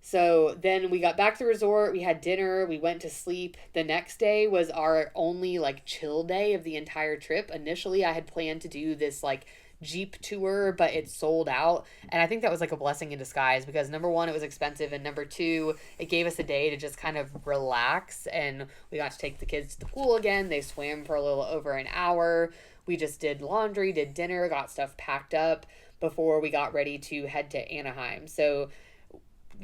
So then we got back to the resort, we had dinner, we went to sleep. The next day was our only like chill day of the entire trip. Initially, I had planned to do this like Jeep tour, but it sold out, and I think that was like a blessing in disguise because number one, it was expensive, and number two, it gave us a day to just kind of relax, and we got to take the kids to the pool again. They swam for a little over an hour. We just did laundry, did dinner, got stuff packed up before we got ready to head to Anaheim. So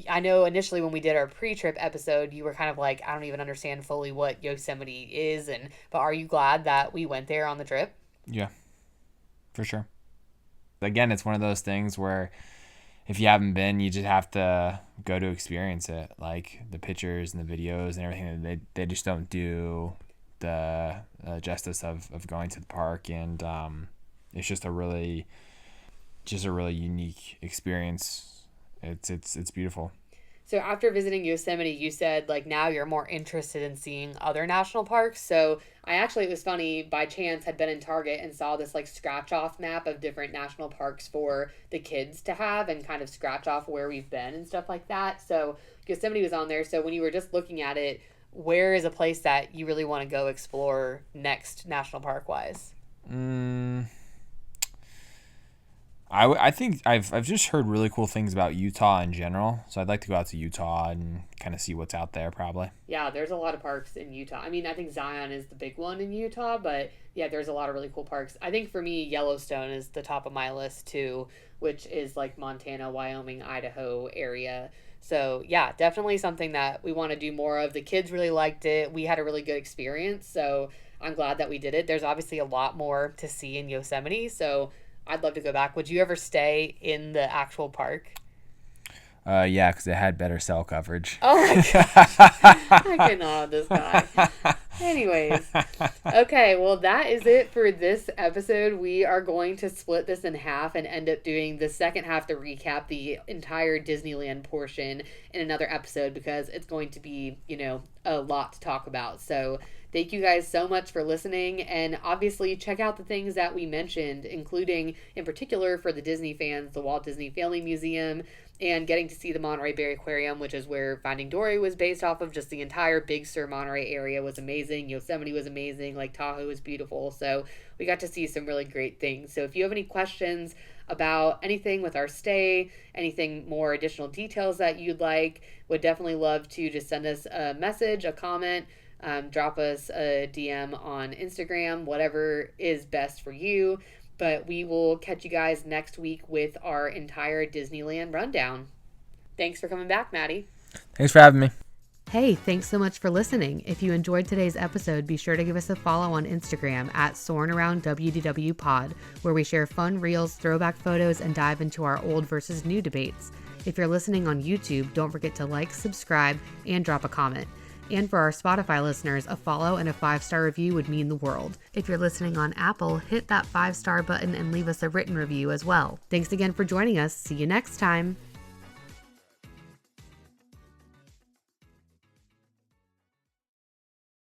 I know initially when we did our pre-trip episode, you were kind of like, I don't even understand fully what Yosemite is, but are you glad that we went there on the trip? Yeah, for sure. Again, it's one of those things where if you haven't been, you just have to go to experience it. Like the pictures and the videos and everything, they just don't do the justice of going to the park. And it's just a really unique experience. It's beautiful. So after visiting Yosemite, you said like now you're more interested in seeing other national parks. So it was funny, by chance had been in Target and saw this like scratch off map of different national parks for the kids to have and kind of scratch off where we've been and stuff like that. So Yosemite was on there. So when you were just looking at it, where is a place that you really want to go explore next national park wise? I think I've just heard really cool things about Utah in general, so I'd like to go out to Utah and kind of see what's out there probably. Yeah, there's a lot of parks in Utah. I mean, I think Zion is the big one in Utah, but yeah, there's a lot of really cool parks. I think for me, Yellowstone is the top of my list too, which is like Montana, Wyoming, Idaho area. So yeah, definitely something that we want to do more of. The kids really liked it. We had a really good experience, so I'm glad that we did it. There's obviously a lot more to see in Yosemite, so I'd love to go back. Would you ever stay in the actual park? Yeah, because it had better cell coverage. Oh my gosh. I cannot with this guy. Anyways. Okay, well, that is it for this episode. We are going to split this in half and end up doing the second half to recap the entire Disneyland portion in another episode because it's going to be, a lot to talk about. So thank you guys so much for listening, and obviously check out the things that we mentioned, including, in particular, for the Disney fans, the Walt Disney Family Museum, and getting to see the Monterey Bay Aquarium, which is where Finding Dory was based off of. Just the entire Big Sur Monterey area was amazing. Yosemite was amazing. Lake Tahoe was beautiful. So we got to see some really great things. So if you have any questions about anything with our stay, anything more additional details that you'd like, would definitely love to just send us a message, a comment, drop us a DM on Instagram, whatever is best for you. But we will catch you guys next week with our entire Disneyland rundown. Thanks for coming back, Maddie. Thanks for having me. Hey, thanks so much for listening. If you enjoyed today's episode, be sure to give us a follow on Instagram at SoarinAroundWDW Pod, where we share fun reels, throwback photos, and dive into our old versus new debates. If you're listening on YouTube, don't forget to like, subscribe, and drop a comment. And for our Spotify listeners, a follow and a 5-star review would mean the world. If you're listening on Apple, hit that 5-star button and leave us a written review as well. Thanks again for joining us. See you next time.